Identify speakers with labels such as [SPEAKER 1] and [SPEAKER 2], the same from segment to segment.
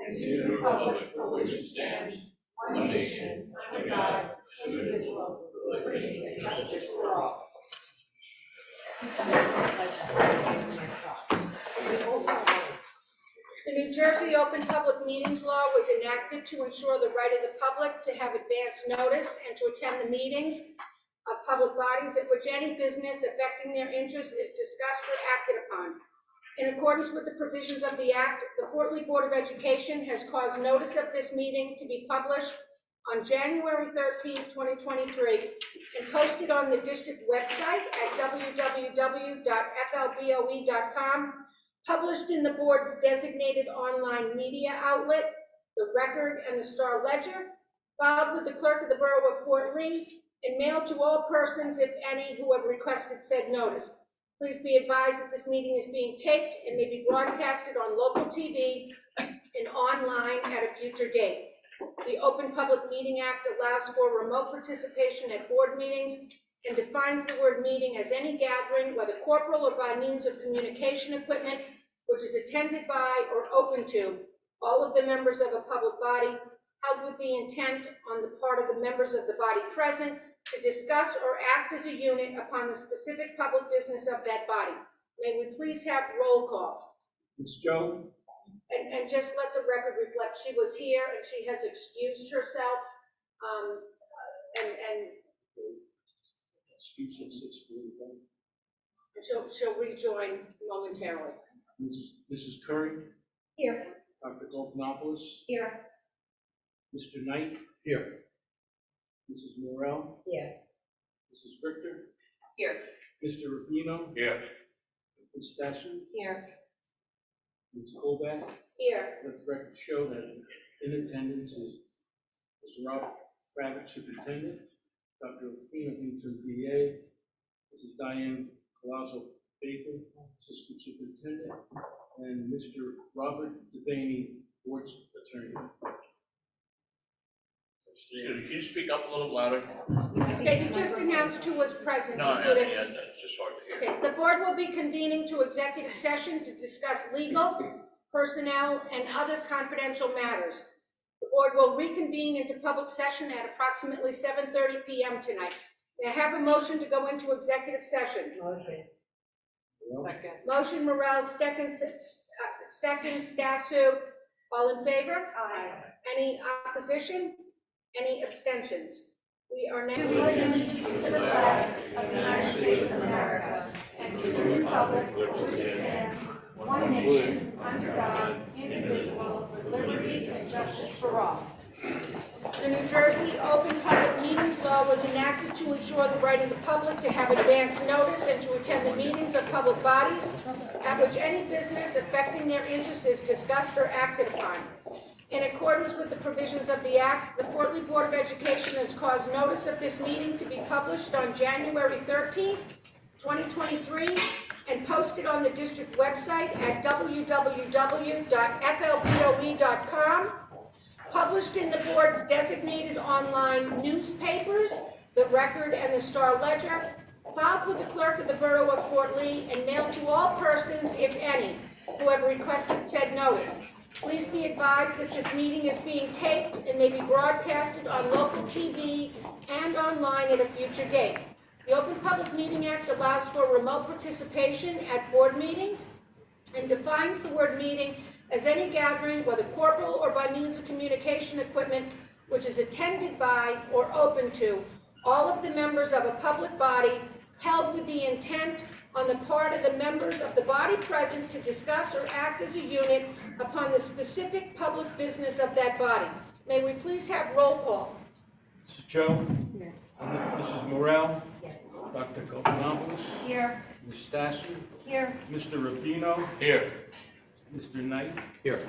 [SPEAKER 1] and to the republic for which it stands, one nation, under God, indivisible, with liberty and justice for all.
[SPEAKER 2] The New Jersey Open Public Meetings Law was enacted to ensure the right of the public to have advance notice and to attend the meetings of public bodies at which any business affecting their interests is discussed or acted upon. In accordance with the provisions of the Act, the Fort Lee Board of Education has caused notice of this meeting to be published on January 13, 2023, and posted on the district website at www.flboe.com, published in the board's designated online media outlet, the Record and the Star Ledger, filed with the clerk of the Borough of Fort Lee, and mailed to all persons, if any, who have requested said notice. Please be advised that this meeting is being taped and may be broadcasted on local TV and online at a future date. The Open Public Meeting Act allows for remote participation at board meetings and defines the word meeting as any gathering, whether corporal or by means of communication equipment, which is attended by or open to all of the members of a public body, held with the intent on the part of the members of the body present to discuss or act as a unit upon the specific public business of that body. May we please have roll call?
[SPEAKER 3] Ms. Joe?
[SPEAKER 2] And just let the record reflect, she was here and she has excused herself. And she'll rejoin momentarily.
[SPEAKER 3] Mrs. Curry?
[SPEAKER 2] Here.
[SPEAKER 3] Dr. Goldenopoulos?
[SPEAKER 2] Here.
[SPEAKER 3] Mr. Knight? Here. Mrs. Morel?
[SPEAKER 2] Here.
[SPEAKER 3] Mrs. Richter?
[SPEAKER 2] Here.
[SPEAKER 3] Mr. Rubino?
[SPEAKER 1] Here.
[SPEAKER 3] Ms. Stassen?
[SPEAKER 2] Here.
[SPEAKER 3] Ms. Colback?
[SPEAKER 2] Here.
[SPEAKER 3] Let the record show that in attendance is Mr. Robert Kravitz, Superintendent, Dr. Rufino, Interim PA, Mrs. Diane Colazzo Baker, Assistant Superintendent, and Mr. Robert Devaney, Board's Attorney.
[SPEAKER 1] Can you speak up a little louder?
[SPEAKER 2] Okay, you just announced who was present.
[SPEAKER 1] No, yeah, it's just hard to hear.
[SPEAKER 2] Okay, the board will be convening to executive session to discuss legal, personnel, and other confidential matters. The board will reconvene into public session at approximately 7:30 p.m. tonight. May I have a motion to go into executive session?
[SPEAKER 4] Motion.
[SPEAKER 3] Second.
[SPEAKER 2] Motion Morel, second Stasu. All in favor?
[SPEAKER 4] Aye.
[SPEAKER 2] Any opposition? Any abstentions? We are now.
[SPEAKER 1] Allegiance to the flag of the United States of America and to the republic which stands, one nation, under God, indivisible, with liberty and justice for all.
[SPEAKER 2] The New Jersey Open Public Meetings Law was enacted to ensure the right of the public to have advance notice and to attend the meetings of public bodies at which any business affecting their interests is discussed or acted upon. In accordance with the provisions of the Act, the Fort Lee Board of Education has caused notice of this meeting to be published on January 13, 2023, and posted on the district website at www.flboe.com, published in the board's designated online newspapers, the Record and the Star Ledger, filed with the clerk of the Borough of Fort Lee, and mailed to all persons, if any, who have requested said notice. Please be advised that this meeting is being taped and may be broadcasted on local TV and online at a future date. The Open Public Meeting Act allows for remote participation at board meetings and defines the word meeting as any gathering, whether corporal or by means of communication equipment, which is attended by or open to all of the members of a public body, held with the intent on the part of the members of the body present to discuss or act as a unit upon the specific public business of that body. May we please have roll call?
[SPEAKER 3] Mrs. Joe?
[SPEAKER 4] Here.
[SPEAKER 3] Mrs. Morel?
[SPEAKER 4] Yes.
[SPEAKER 3] Dr. Goldenopoulos?
[SPEAKER 4] Here.
[SPEAKER 3] Ms. Stassen?
[SPEAKER 4] Here.
[SPEAKER 3] Mr. Rubino?
[SPEAKER 1] Here.
[SPEAKER 3] Mr. Knight?
[SPEAKER 1] Here.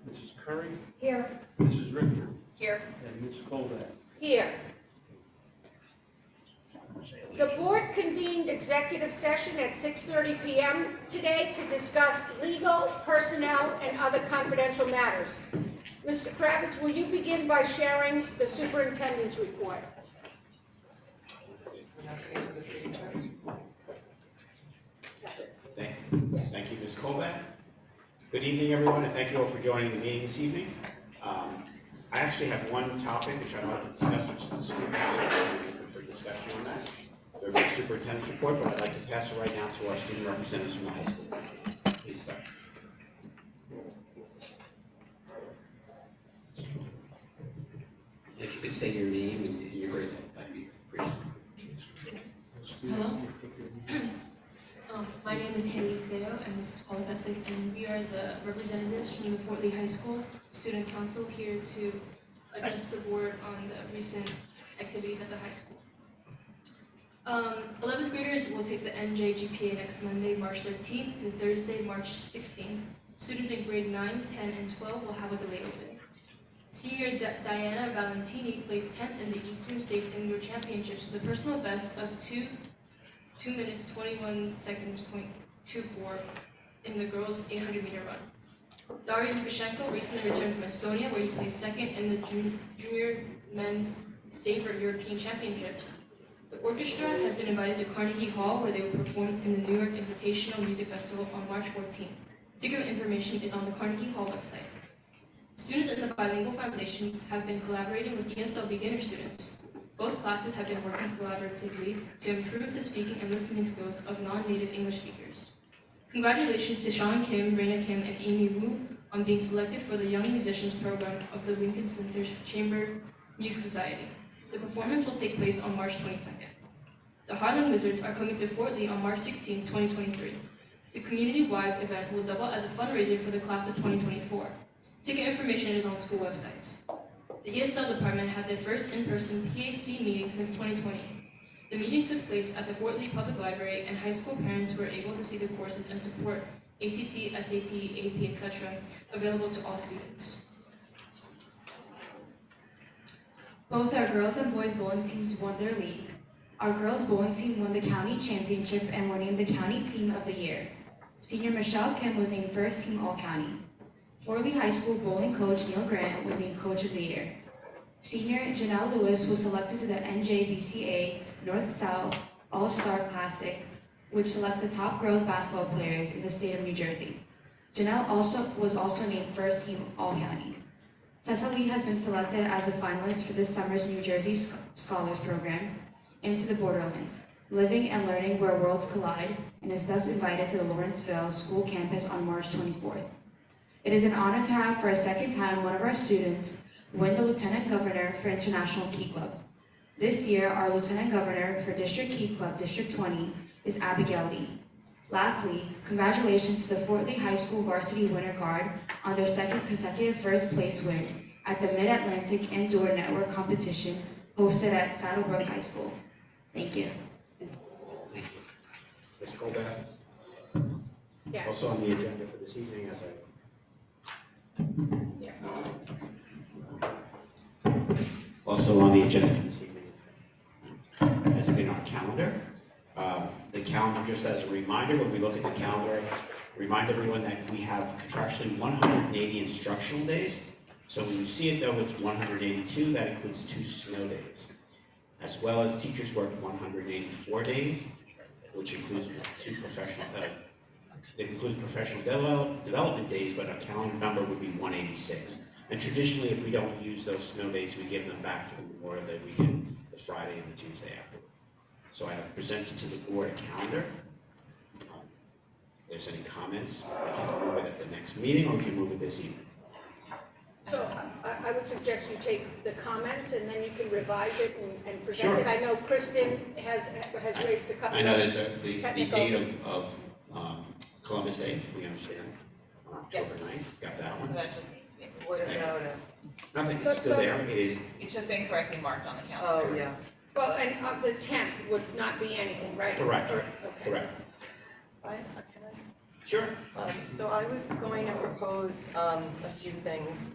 [SPEAKER 3] Mrs. Curry?
[SPEAKER 4] Here.
[SPEAKER 3] Mrs. Richter?
[SPEAKER 4] Here.
[SPEAKER 3] And Ms. Colback.
[SPEAKER 2] Here. The board convened executive session at 6:30 p.m. today to discuss legal, personnel, and other confidential matters. Mr. Kravitz, will you begin by sharing the superintendent's report?
[SPEAKER 5] Thank you, Ms. Colback.
[SPEAKER 4] Good evening, everyone, and thank you all for joining the meeting this evening. I actually have one topic which I'd like to discuss, which is the student calendar, for discussion on that. There'll be a superintendent's report, but I'd like to pass it right now to our student representatives from the high school. Please start.
[SPEAKER 5] If you could say your name and your grade, that'd be appreciated.
[SPEAKER 6] Hello. My name is Haley Seo, and this is Paula Pesic, and we are the representatives from the Fort Lee High School Student Council here to address the board on the recent activities at the high school. 11th graders will take the NJ GPA next Monday, March 13th, through Thursday, March 16th. Students in grade 9, 10, and 12 will have a delay open. Senior Diana Valentini placed 10th in the Eastern States Indoor Championships with a personal best of 2 minutes 21 seconds .24 in the girls' 800-meter run. Darian Lukashenko recently returned from Estonia, where he placed second in the junior men's Sabre European Championships. The orchestra has been invited to Carnegie Hall, where they will perform in the New York Invitational Music Festival on March 14th. Ticket information is on the Carnegie Hall website. Students in the Bilingual Foundation have been collaborating with ESL beginner students. Both classes have been working collaboratively to improve the speaking and listening skills of non-native English speakers. Congratulations to Sean Kim, Raina Kim, and Amy Wu on being selected for the Young Musicians program of the Lincoln Center Chamber Music Society. The performance will take place on March 22nd. The Harlem Wizards are coming to Fort Lee on March 16, 2023. The community-wide event will double as a fundraiser for the class of 2024. Ticket information is on school websites. The ESL department had their first in-person PAC meeting since 2020. The meeting took place at the Fort Lee Public Library, and high school parents were able to see the courses and support ACT, SAT, AP, etc. available to all students.
[SPEAKER 7] Both our girls and boys bowling teams won their league. Our girls bowling team won the county championship and were named the county team of the year. Senior Michelle Kim was named first team all-county. Fort Lee High School bowling coach Neil Grant was named Coach of the Year. Senior Janelle Lewis was selected to the NJBCA North-South All-Star Classic, which selects the top girls basketball players in the state of New Jersey. Janelle was also named first team all-county. Tessa Lee has been selected as a finalist for this summer's New Jersey Scholars Program, Into the Borderlands, Living and Learning Where Worlds Collide, and is thus invited to the Lawrenceville School campus on March 24th. It is an honor to have for a second time one of our students win the Lieutenant Governor for International Key Club. This year, our Lieutenant Governor for District Key Club, District 20, is Abigail Lee. Lastly, congratulations to the Fort Lee High School varsity winter guard on their second consecutive first place win at the Mid-Atlantic Indoor Network competition hosted at Saddlebrook High School. Thank you.
[SPEAKER 4] Ms. Colbert?
[SPEAKER 2] Yes.
[SPEAKER 4] Also on the agenda for this evening, as Also on the agenda for this evening has been our calendar. The calendar, just as a reminder, when we look at the calendar, remind everyone that we have contractually 180 instructional days. So when you see it though, it's 182, that includes 2 snow days. As well as teachers work 184 days, which includes 2 professional, it includes professional development days, but a calendar number would be 186. And traditionally, if we don't use those snow days, we give them back for Memorial Day weekend, the Friday and the Tuesday after. So I have presented to the board a calendar. If there's any comments, we can move it at the next meeting, or we can move it this evening.
[SPEAKER 2] So I would suggest you take the comments and then you can revise it and present
[SPEAKER 4] Sure.
[SPEAKER 2] it. I know Kristen has raised a couple.
[SPEAKER 4] I know there's the
[SPEAKER 2] technical-
[SPEAKER 4] date of Columbus Day, we understand, on October 9th, got that
[SPEAKER 8] So
[SPEAKER 4] one.
[SPEAKER 8] that just needs to be, what about
[SPEAKER 4] Nothing, it's still there, it is,
[SPEAKER 8] it's just incorrectly marked on the calendar.
[SPEAKER 9] Oh, yeah.
[SPEAKER 2] Well, and of the 10th would not be anything, right?
[SPEAKER 4] Correct.
[SPEAKER 2] Okay.
[SPEAKER 4] correct.
[SPEAKER 9] Can I?
[SPEAKER 4] Sure.
[SPEAKER 9] So I was going to propose a few things.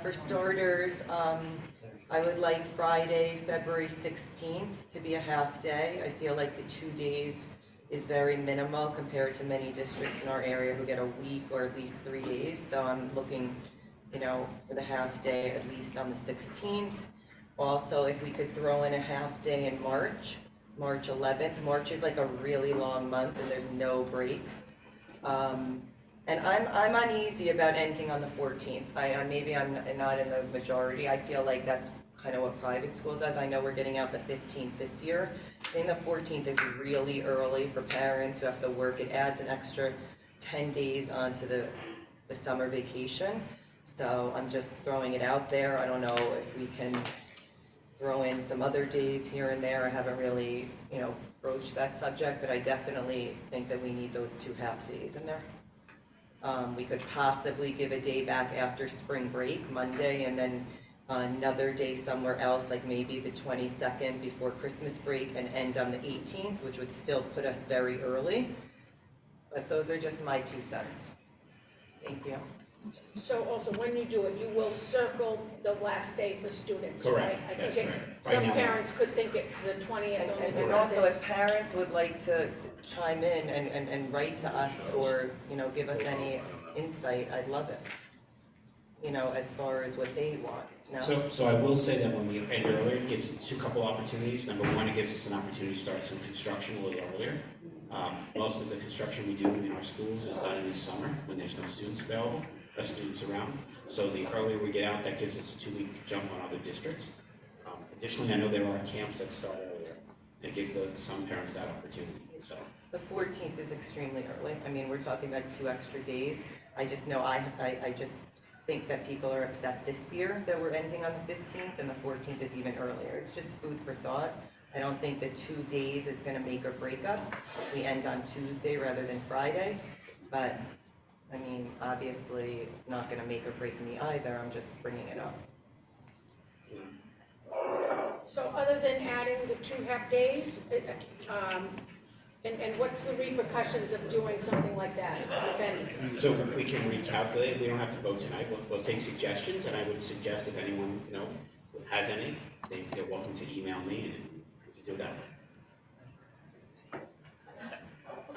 [SPEAKER 9] For starters, I would like Friday, February 16th to be a half day. I feel like the 2 days is very minimal compared to many districts in our area who get a week or at least 3 days. So I'm looking, for the half day at least on the 16th. Also, if we could throw in a half day in March 11th. March is like a really long month and there's no breaks. And I'm uneasy about ending on the 14th. Maybe I'm not in the majority. I feel like that's kind of what private school does. I know we're getting out the 15th this year. I think the 14th is really early for parents who have to work. It adds an extra 10 days onto the summer vacation. So I'm just throwing it out there. I don't know if we can throw in some other days here and there. I haven't really, broached that subject, but I definitely think that we need those 2 half days in there. We could possibly give a day back after spring break, Monday, and then another day somewhere else, like maybe the 22nd before Christmas break, and end on the 18th, which would still put us very early. But those are just my 2 cents. Thank you.
[SPEAKER 2] So also, when you do it, you will circle the last day for students, right?
[SPEAKER 4] Correct.
[SPEAKER 2] I
[SPEAKER 4] That's
[SPEAKER 2] think
[SPEAKER 4] correct.
[SPEAKER 2] some
[SPEAKER 4] Right now-
[SPEAKER 2] parents could think it's the 20th only
[SPEAKER 9] And
[SPEAKER 2] because
[SPEAKER 9] also,
[SPEAKER 2] it's.
[SPEAKER 9] if parents would like to chime in and write to us, or, give us any insight, I'd love it. As far as what they want,
[SPEAKER 4] So I will say that when we end earlier, it gives us a couple opportunities. Number one, it gives us an opportunity to start some construction a little earlier. Most of the construction we do in our schools is done in the summer when there's no students available, students around. So the earlier we get out, that gives us a 2-week jump on other districts. Additionally, I know there are camps that start earlier. It gives some parents that opportunity, so.
[SPEAKER 9] the 14th is extremely early. I mean, we're talking about 2 extra days. I just know, I just think that people are upset this year that we're ending on the 15th, and the 14th is even earlier. It's just food for thought. I don't think that 2 days is gonna make or break us. We end on Tuesday rather than Friday, but, I mean, obviously, it's not gonna make or break me either. I'm just bringing it up.
[SPEAKER 2] So other than adding the 2 half days, and what's the repercussions of doing something like that, if any?
[SPEAKER 4] So we can recalculate, we don't have to vote tonight, we'll take suggestions, and I would suggest if anyone, has any, they're welcome to email me, and we can do it that way.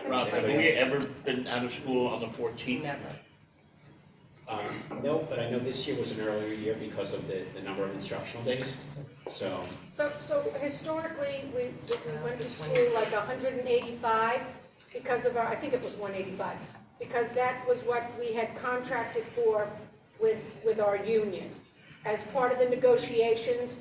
[SPEAKER 10] Rob, have we ever been out of school on the 14th?
[SPEAKER 9] Never.
[SPEAKER 4] No, but I know this year was an earlier year because of the number of instructional days, so.
[SPEAKER 2] So historically, we went to school like 185 because of I think it was 185, because that was what we had contracted for with our union. As part of the negotiations,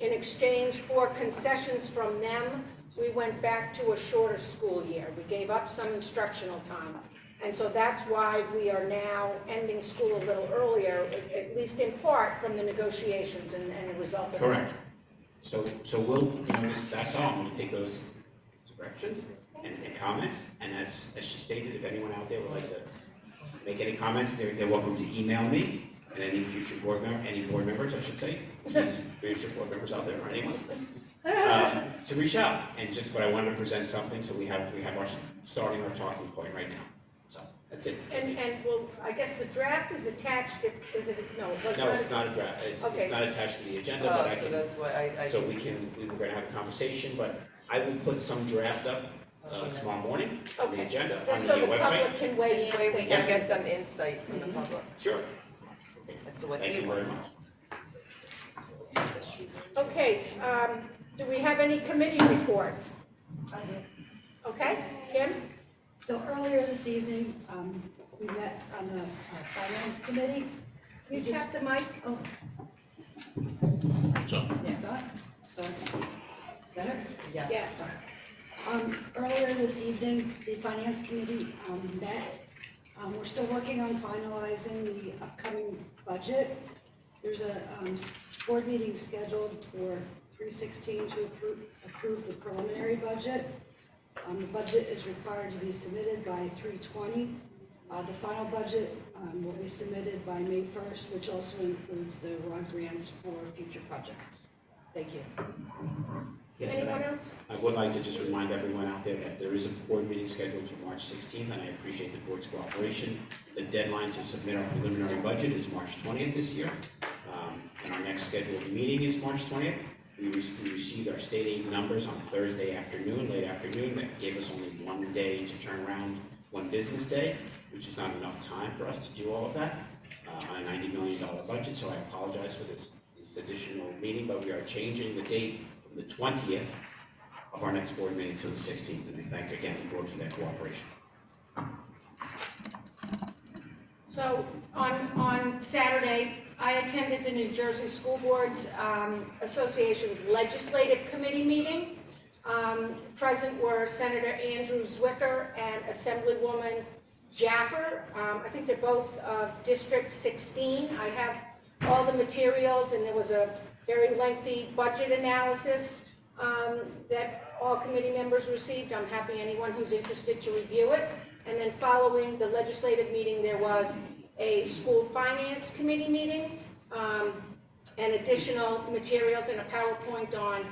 [SPEAKER 2] in exchange for concessions from them, we went back to a shorter school year. We gave up some instructional time. And so that's why we are now ending school a little earlier, at least in part from the negotiations and the result of that.
[SPEAKER 4] Correct. So we'll, that's all, we'll take those corrections and comments, and as she stated, if anyone out there would like to make any comments, they're welcome to email me, and any future board members, I should say, please, future board members out there, or anyone, to reach out, and just, but I wanted to present something, so we have starting our talking point right now, so, that's it.
[SPEAKER 2] And well, I guess the draft is attached, is it, no, it was
[SPEAKER 4] No,
[SPEAKER 2] not.
[SPEAKER 4] it's not a draft, it's
[SPEAKER 2] Okay.
[SPEAKER 4] not attached to the agenda, but I
[SPEAKER 9] So
[SPEAKER 4] can,
[SPEAKER 9] that's what
[SPEAKER 4] so we were gonna have a conversation, but I will put some draft up, tomorrow morning on the
[SPEAKER 2] Okay.
[SPEAKER 4] agenda, on
[SPEAKER 2] Just
[SPEAKER 4] the
[SPEAKER 2] so the
[SPEAKER 4] website.
[SPEAKER 2] public can weigh
[SPEAKER 9] This way we
[SPEAKER 2] in.
[SPEAKER 9] can get some insight from the public
[SPEAKER 4] Sure.
[SPEAKER 9] as to what
[SPEAKER 4] Thank
[SPEAKER 9] they
[SPEAKER 4] you
[SPEAKER 9] want.
[SPEAKER 4] very much.
[SPEAKER 2] Okay, do we have any committee reports? Okay, Kim?
[SPEAKER 11] So earlier this evening, we met on the Finance Committee.
[SPEAKER 2] Can you tap the mic?
[SPEAKER 11] Oh,
[SPEAKER 10] So,
[SPEAKER 11] yeah, sorry. Better?
[SPEAKER 2] Yes.
[SPEAKER 11] Earlier this evening, the Finance Committee met. We're still working on finalizing the upcoming budget. There's a board meeting scheduled for 3/16 to approve the preliminary budget. The budget is required to be submitted by 3/20. The final budget will be submitted by May 1st, which also includes the ROD grants for future projects. Thank you.
[SPEAKER 4] Yes, and
[SPEAKER 2] Anyone else?
[SPEAKER 4] I would like to just remind everyone out there that there is a board meeting scheduled for March 16th, and I appreciate the board's cooperation. The deadline to submit our preliminary budget is March 20th this year, and our next scheduled meeting is March 20th. We received our state aid numbers on Thursday afternoon, late afternoon. That gave us only 1 day to turn around, 1 business day, which is not enough time for us to do all of that on a $90 million budget, so I apologize for this additional meeting, but we are changing the date from the 20th of our next board meeting to the 16th, and I thank again the board for their cooperation.
[SPEAKER 2] So on Saturday, I attended the New Jersey School Boards Association's Legislative Committee meeting. Present were Senator Andrew Zwicker and Assemblywoman Jaffer. I think they're both District 16. I have all the materials, and there was a very lengthy budget analysis that all committee members received. I'm happy anyone who's interested to review it. And then following the legislative meeting, there was a school finance committee meeting, and additional materials and a PowerPoint on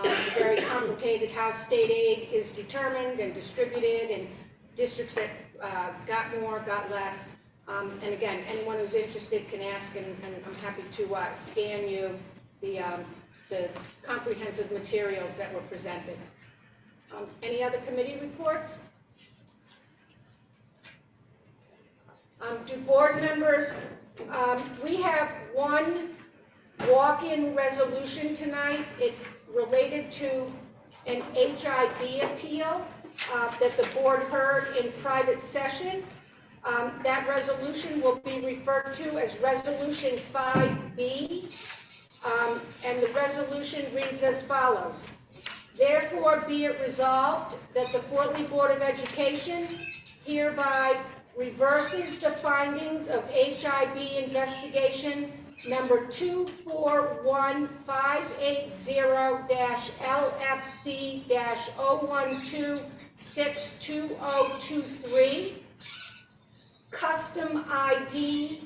[SPEAKER 2] the very complicated how state aid is determined and distributed, and districts that got more, got less. And again, anyone who's interested can ask, and I'm happy to scan you the comprehensive materials that were presented. Any other committee reports? Do board members, we have one walk-in resolution tonight. It related to an HIB appeal that the board heard in private session. That resolution will be referred to as Resolution 5B, and the resolution reads as follows. Therefore, be it resolved that the Fort Lee Board of Education hereby reverses the findings of HIB investigation number 241580-LFC-012-62023, custom ID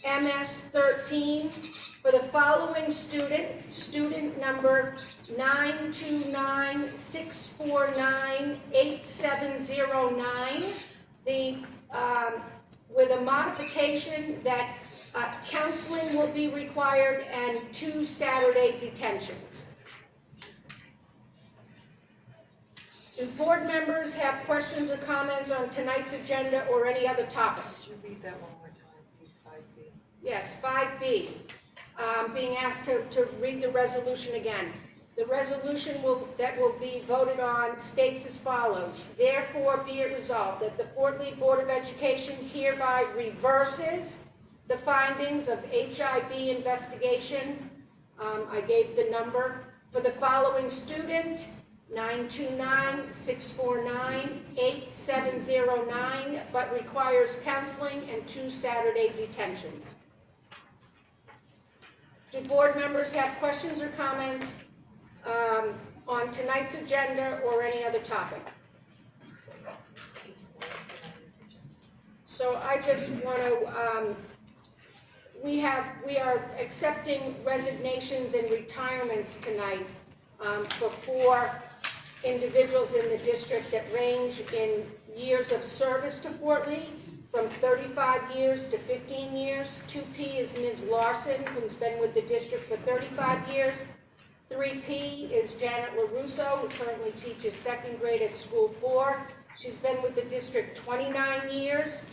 [SPEAKER 2] MS-13 for the following student number 929-649-8709, with a modification that counseling will be required and 2 Saturday detentions. Do board members have questions or comments on tonight's agenda or any other topic?
[SPEAKER 9] Could you read that one more time, please, 5B?
[SPEAKER 2] Yes, 5B. Being asked to read the resolution again. The resolution that will be voted on states as follows. Therefore, be it resolved that the Fort Lee Board of Education hereby reverses the findings of HIB investigation. I gave the number for the following student, 929-649-8709, but requires counseling and 2 Saturday detentions. Do board members have questions or comments on tonight's agenda or any other topic? So I just want to, we are accepting resignations and retirements tonight for 4 individuals in the district that range in years of service to Fort Lee, from 35 years to 15 years. 2P is Ms. Larson, who's been with the district for 35 years. 3P is Janet LaRusso, who currently teaches 2nd grade at School 4. She's been with the district 29 years.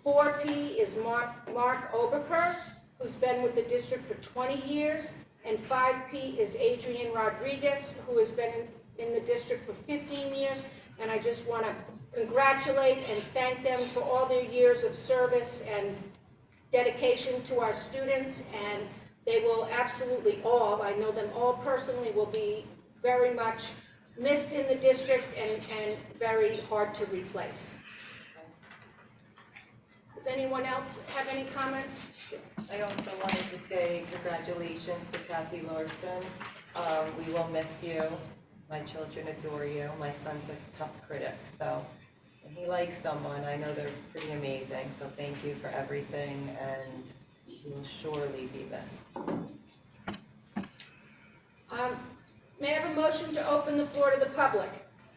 [SPEAKER 2] 4P is Mark Oberker, who's been with the district for 20 years. And 5P is Adrian Rodriguez, who has been in the district for 15 years. And I just want to congratulate and thank them for all their years of service and dedication to our students. And they will absolutely all, I know them all personally, will be very much missed in the district and very hard to replace. Does anyone else have any comments?
[SPEAKER 9] I also wanted to say congratulations to Kathy Larson. We will miss you. My children adore you. My son's a tough critic, so when he likes someone, I know they're pretty amazing. So thank you for everything, and you will surely be missed.
[SPEAKER 2] May I have a motion to open the floor to the public?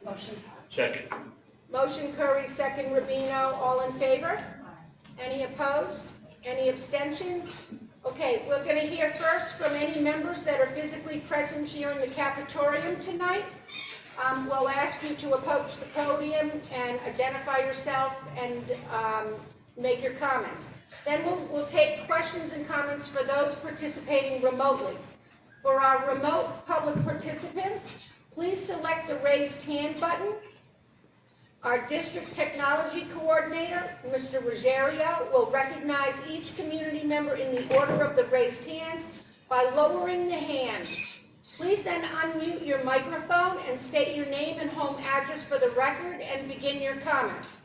[SPEAKER 11] Motion.
[SPEAKER 10] Second.
[SPEAKER 2] Motion Curry, second Rubino, all in favor? Any opposed? Any abstentions? Okay, we're going to hear first from any members that are physically present here in the cafetorium tonight. We'll ask you to approach the podium and identify yourself and make your comments. Then we'll take questions and comments for those participating remotely. For our remote public participants, please select the raised hand button. Our district technology coordinator, Mr. Ruggiero, will recognize each community member in the order of the raised hands by lowering the hand. Please then unmute your microphone and state your name and home address for the record and begin your comments.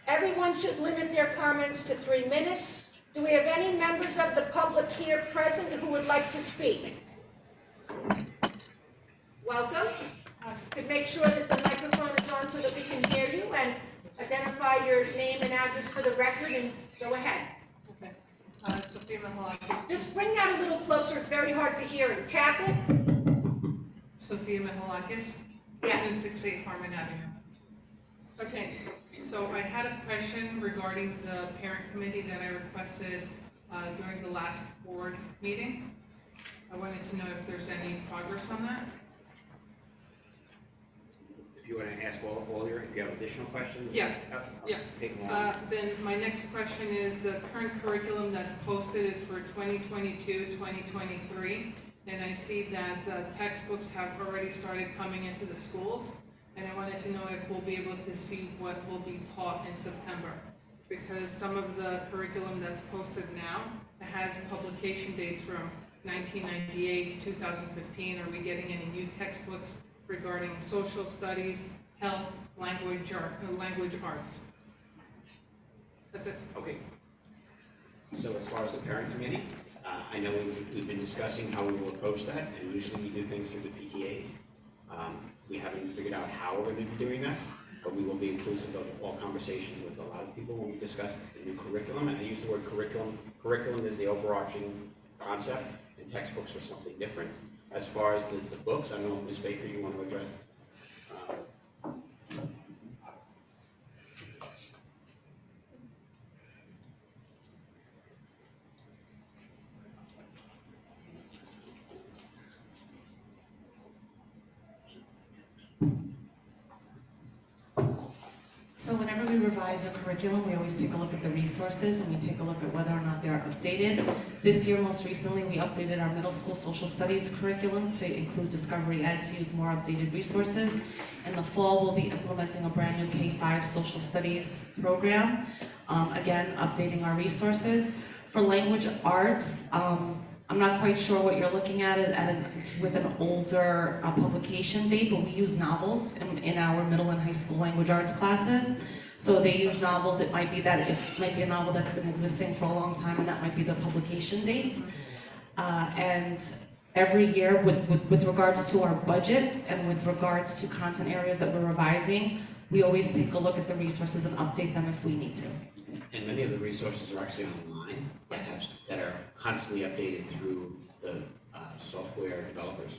[SPEAKER 2] Everyone should limit their comments to 3 minutes. Do we have any members of the public here present who would like to speak? Welcome. Could make sure that the microphone is on so that we can hear you, and identify your name and address for the record, and go ahead.
[SPEAKER 12] Okay. Sophia Mihalakis.
[SPEAKER 2] Just bring that a little closer, it's very hard to hear, and tap it.
[SPEAKER 12] Sophia Mihalakis.
[SPEAKER 2] Yes.
[SPEAKER 12] 268 Harmon Avenue. Okay, so I had a question regarding the parent committee that I requested during the last board meeting. I wanted to know if there's any progress on that.
[SPEAKER 4] If you want to ask if you have additional questions?
[SPEAKER 12] Yeah. Yeah.
[SPEAKER 4] Take them on.
[SPEAKER 12] Then my next question is, the current curriculum that's posted is for 2022, 2023, and I see that textbooks have already started coming into the schools, and I wanted to know if we'll be able to see what will be taught in September, because some of the curriculum that's posted now has publication dates from 1998 to 2015. Are we getting any new textbooks regarding social studies, health, language arts? That's it.
[SPEAKER 4] Okay. So as far as the parent committee, I know we've been discussing how we will approach that, and usually we do things through the PTAs. We haven't figured out how we're going to be doing that, but we will be inclusive of all conversations with a lot of people when we discuss the new curriculum. And I use the word curriculum. Curriculum is the overarching concept, and textbooks are something different. As far as the books, I don't know if Ms. Baker, you want to address?
[SPEAKER 13] So whenever we revise a curriculum, we always take a look at the resources and we take a look at whether or not they're updated. This year, most recently, we updated our middle school social studies curriculum to include Discovery Ed to use more updated resources. In the fall, we'll be implementing a brand new K-5 social studies program. Again, updating our resources. For language arts, I'm not quite sure what you're looking at with an older publication date, but we use novels in our middle and high school language arts classes. So they use novels. It might be a novel that's been existing for a long time, and that might be the publication date. And every year, with regards to our budget and with regards to content areas that we're revising, we always take a look at the resources and update them if we need to.
[SPEAKER 4] And many of the resources are actually online,
[SPEAKER 13] Yes.
[SPEAKER 4] that are constantly updated through the software developers.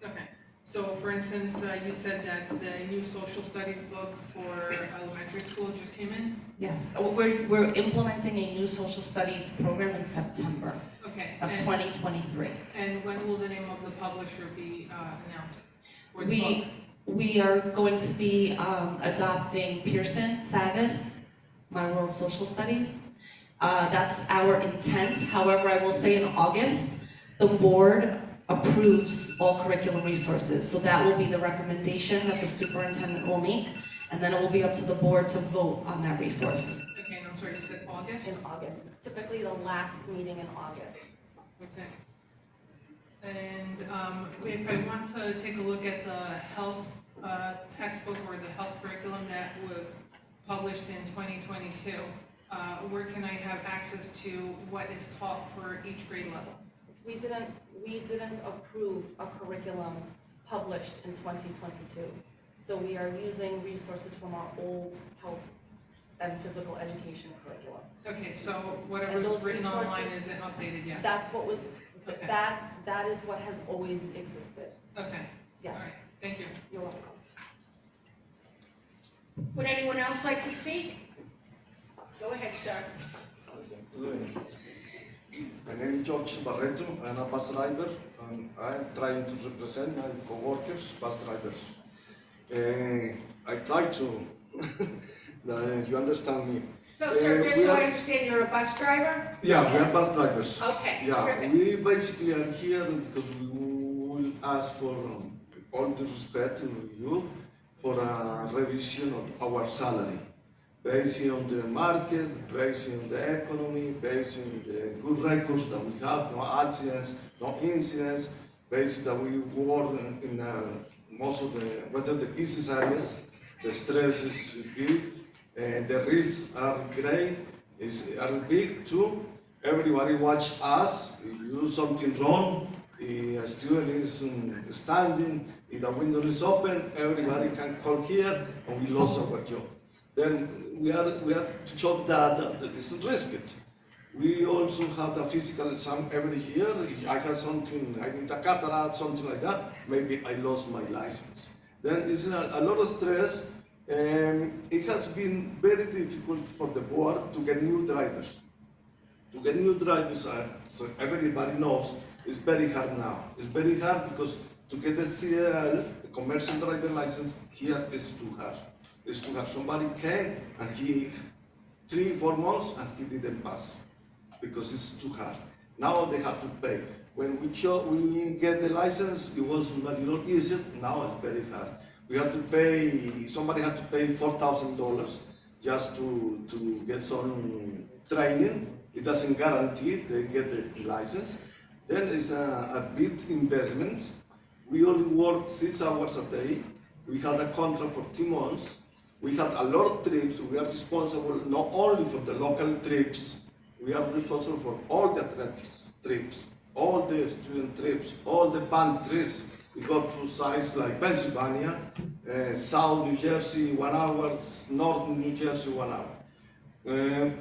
[SPEAKER 12] Okay, so for instance, you said that the new social studies book for elementary school just came in?
[SPEAKER 13] Yes, we're implementing a new social studies program in September
[SPEAKER 12] Okay.
[SPEAKER 13] of 2023.
[SPEAKER 12] And when will the name of the publisher be announced? Or the book?
[SPEAKER 13] We are going to be adopting Pearson Savis, My World Social Studies. That's our intent. However, I will say in August, the board approves all curriculum resources. So that will be the recommendation that the superintendent will make, and then it will be up to the board to vote on that resource.
[SPEAKER 12] Okay, and I'm sorry, you said August?
[SPEAKER 14] In August. It's typically the last meeting in August.
[SPEAKER 12] Okay. And if I want to take a look at the health textbook or the health curriculum that was published in 2022, where can I have access to what is taught for each grade level?
[SPEAKER 14] We didn't approve a curriculum published in 2022. So we are using resources from our old health and physical education curriculum.
[SPEAKER 12] Okay, so whatever's written online isn't updated yet?
[SPEAKER 14] That's what was,
[SPEAKER 12] Okay.
[SPEAKER 14] that is what has always existed.
[SPEAKER 12] Okay.
[SPEAKER 14] Yes.
[SPEAKER 12] All right, thank you.
[SPEAKER 14] You're welcome.
[SPEAKER 2] Would anyone else like to speak? Go ahead, sir.
[SPEAKER 15] My name is George Barreto. I'm a bus driver, and I'm trying to represent my co-workers, bus drivers. I try to, you understand me.
[SPEAKER 2] So, sir, just so I understand, you're a bus driver?
[SPEAKER 15] Yeah, we are bus drivers.
[SPEAKER 2] Okay,
[SPEAKER 15] Yeah,
[SPEAKER 2] terrific.
[SPEAKER 15] we basically are here because we will ask for all the respect to you for a revision of our salary, based on the market, based on the economy, based on the good records that we have, no accidents, no incidents, based that we work in most of the, whether the business areas, the stress is big, the risks are great, are big too. Everybody watch us, if you do something wrong, a student is standing, if the window is open, everybody can call here, and we lost our job. Then we have to show that it's risky. We also have the physical exam every year. If I have something, I need a cataract, something like that, maybe I lost my license. Then it's a lot of stress, and it has been very difficult for the board to get new drivers. To get new drivers, so everybody knows, it's very hard now. It's very hard because to get the CL, the commercial driver license, here is too hard. It's too hard. Somebody came and he 3-4 months and he didn't pass because it's too hard. Now they have to pay. When we get the license, it was a little easier. Now it's very hard. We have to pay. Somebody had to pay $4,000 just to get some training. It doesn't guarantee they get the license. Then it's a big investment. We only work 6 hours a day. We had a contract for 2 months. We had a lot of trips. We are responsible not only for the local trips, we are responsible for all the athletics trips, all the student trips, all the band trips. We go to sites like Pennsylvania, South New Jersey, 1 hour, North New Jersey, 1 hour.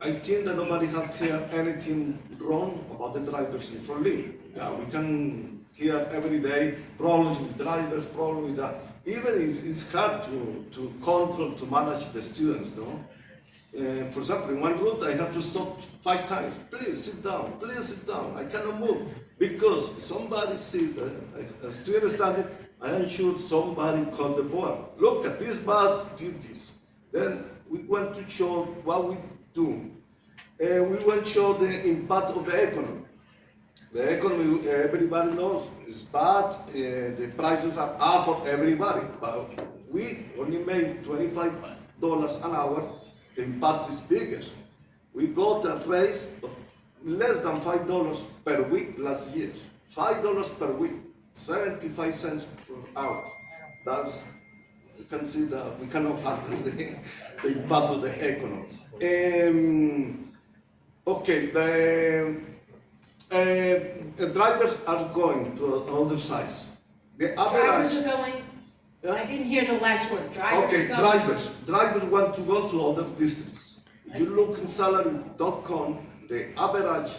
[SPEAKER 15] I think that nobody has heard anything wrong about the drivers in FLBOE. Yeah, we can hear every day problems with drivers, problems with that. Even if it's hard to control, to manage the students, no? For example, in one route, I have to stop 5 times. Please sit down, I cannot move. Because somebody see a student standing, I am sure somebody called the board. Look at this bus did this. Then we want to show what we do. We want to show the impact of the economy. The economy, everybody knows, is bad. The prices are up for everybody. But we only make $25 an hour. The impact is bigger. We got a raise of less than $5 per week last year. $5 per week, 75 cents per hour. That's, you can see that we cannot handle the impact of the economy. Okay, the drivers are going to other sites. The
[SPEAKER 2] Drivers
[SPEAKER 15] average.
[SPEAKER 2] are going,
[SPEAKER 15] Yeah?
[SPEAKER 2] I didn't hear the last word, drivers
[SPEAKER 15] Okay,
[SPEAKER 2] are going.
[SPEAKER 15] drivers want to go to other districts. If you look in salary.com, the average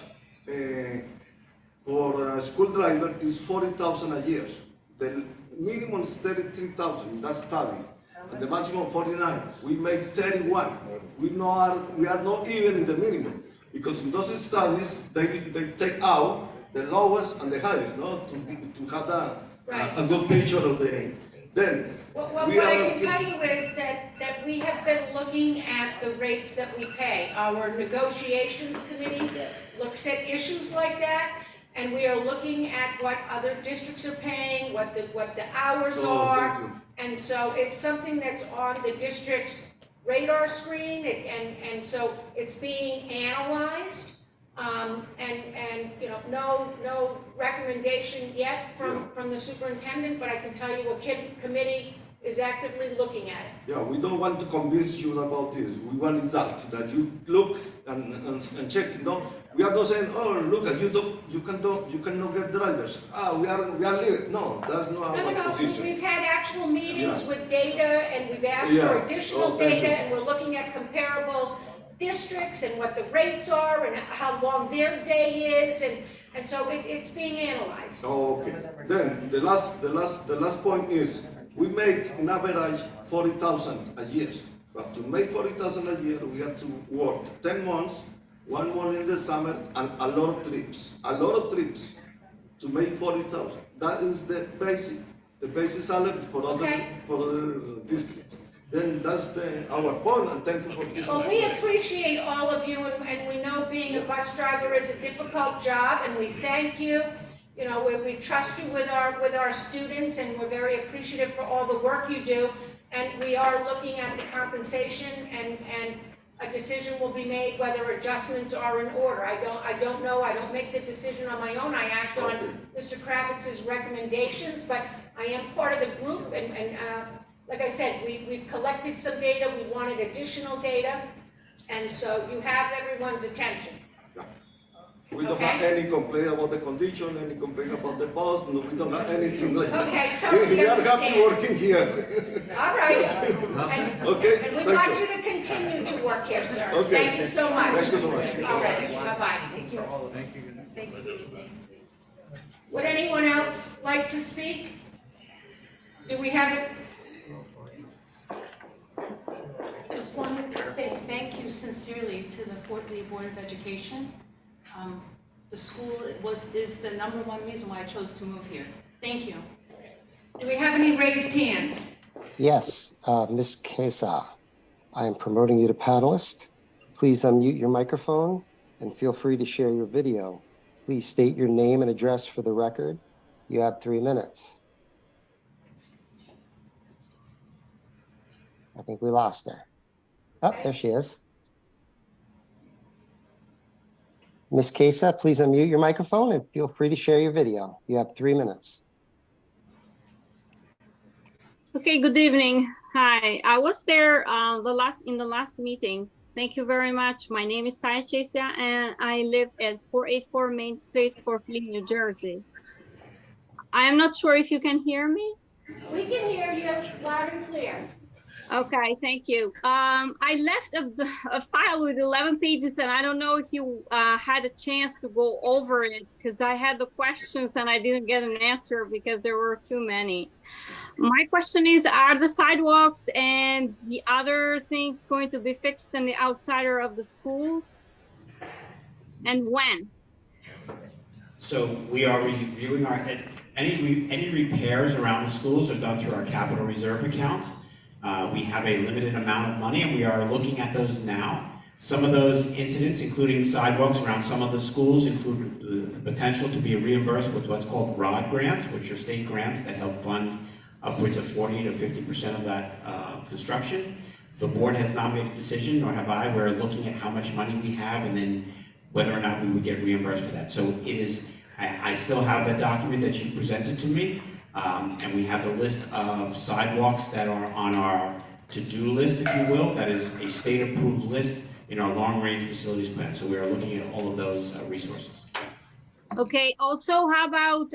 [SPEAKER 15] for a school driver is $40,000 a year. The minimum is $33,000. That's study. And the maximum 49. We make 31. We are not even in the minimum because in those studies they take out the lowest and the highest, no, to have a good picture of the. Then
[SPEAKER 2] What
[SPEAKER 15] we are
[SPEAKER 2] I can
[SPEAKER 15] asking.
[SPEAKER 2] tell you is that we have been looking at the rates that we pay. Our negotiations committee looks at issues like that, and we are looking at what other districts are paying, what the hours
[SPEAKER 15] Oh,
[SPEAKER 2] are.
[SPEAKER 15] thank you.
[SPEAKER 2] And so it's something that's on the district's radar screen, and so it's being analyzed. And you know, no recommendation yet from the superintendent, but I can tell you a committee is actively looking at it.
[SPEAKER 15] Yeah, we don't want to convince you about this. We want results that you look and check. You know, we are not saying, oh, look at you cannot get drivers. We are leaving. No, that's not our position.
[SPEAKER 2] We've had actual meetings
[SPEAKER 15] Yeah.
[SPEAKER 2] with data, and we've asked
[SPEAKER 15] Yeah.
[SPEAKER 2] for additional
[SPEAKER 15] Thank
[SPEAKER 2] data,
[SPEAKER 15] you.
[SPEAKER 2] and we're looking at comparable districts and what the rates are and how long their day is, and so it's being analyzed.
[SPEAKER 15] Oh, okay. Then the last point is we make an average 40,000 a year. But to make 40,000 a year, we have to work 10 months, 1 month in the summer, and a lot of trips. A lot of trips to make 40,000. That is the basic salary for other districts. Then that's our point, and thank you for this.
[SPEAKER 2] Well, we appreciate all of you, and we know being a bus driver is a difficult job, and we thank you. you know, we trust you with our students, and we're very appreciative for all the work you do. And we are looking at the compensation, and a decision will be made whether adjustments are in order. I don't know, I don't make the decision on my own, I act on Mr. Kravitz's recommendations, but I am part of the group, and like I said, we've collected some data, we wanted additional data, and so you have everyone's attention.
[SPEAKER 15] We don't have any complaint about the condition, any complaint about the boss, no, we don't have anything like that.
[SPEAKER 2] Okay, totally
[SPEAKER 15] We are happy
[SPEAKER 2] understand.
[SPEAKER 15] working here.
[SPEAKER 2] All right. And
[SPEAKER 15] Okay,
[SPEAKER 2] we
[SPEAKER 15] thank
[SPEAKER 2] want
[SPEAKER 15] you.
[SPEAKER 2] you to continue to work here, sir.
[SPEAKER 15] Okay.
[SPEAKER 2] Thank you so much.
[SPEAKER 15] Thank you so much.
[SPEAKER 2] All right, bye-bye.
[SPEAKER 3] Thank you.
[SPEAKER 2] Would anyone else like to speak? Do we have it?
[SPEAKER 16] Just wanted to say thank you sincerely to the Fort Lee Board of Education. The school is the #1 reason why I chose to move here. Thank you.
[SPEAKER 2] Do we have any raised hands?
[SPEAKER 17] Yes, Ms. Kesa, I am promoting you to panelist. Please unmute your microphone and feel free to share your video. Please state your name and address for the record. You have 3 minutes. I think we lost her. Oh, there she is. Ms. Kesa, please unmute your microphone and feel free to share your video. You have 3 minutes.
[SPEAKER 18] Okay, good evening. Hi, I was there in the last meeting. Thank you very much. My name is Saya Chesia, and I live at 484 Main Street, Fort Lee, New Jersey. I am not sure if you can hear me.
[SPEAKER 2] We can hear you loud and clear.
[SPEAKER 18] Okay, thank you. I left a file with 11 pages, and I don't know if you had a chance to go over it, because I had the questions and I didn't get an answer because there were too many. My question is, are the sidewalks and the other things going to be fixed in the outsider of the schools? And when?
[SPEAKER 4] So we are reviewing any repairs around the schools are done through our capital reserve accounts. We have a limited amount of money, and we are looking at those now. Some of those incidents, including sidewalks around some of the schools, include the potential to be reimbursed with what's called ROD grants, which are state grants that help fund upwards of 40 to 50% of that construction. The board has not made a decision, nor have I. We're looking at how much money we have and then whether or not we would get reimbursed for that. So it is, I still have the document that you presented to me, and we have the list of sidewalks that are on our to-do list, if you will. That is a state-approved list in our long-range facilities plan. So we are looking at all of those resources.
[SPEAKER 18] Okay, also, how about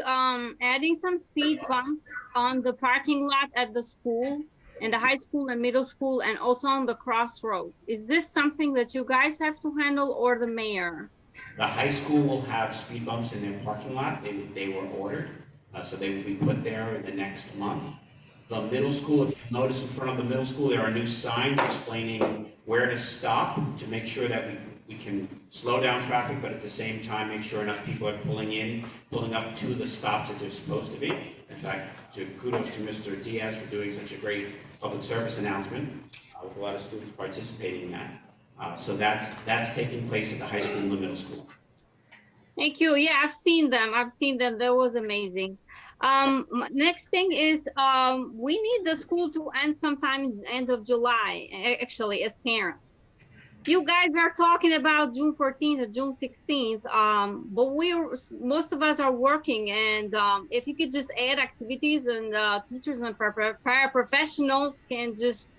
[SPEAKER 18] adding some speed bumps on the parking lot at the school, in the high school and middle school, and also on the crossroads? Is this something that you guys have to handle, or the mayor?
[SPEAKER 4] The high school will have speed bumps in their parking lot. They were ordered, so they will be put there in the next month. The middle school, if you notice in front of the middle school, there are new signs explaining where to stop to make sure that we can slow down traffic, but at the same time, make sure enough people are pulling up to the stops that they're supposed to be. In fact, kudos to Mr. Diaz for doing such a great public service announcement with a lot of students participating in that. So that's taking place at the high school and the middle school.
[SPEAKER 18] Thank you. Yeah, I've seen them. That was amazing. Next thing is, we need the school to end sometime end of July, actually, as parents. You guys are talking about June 14th or June 16th, but most of us are working, and if you could just add activities, and teachers and paraprofessionals can just,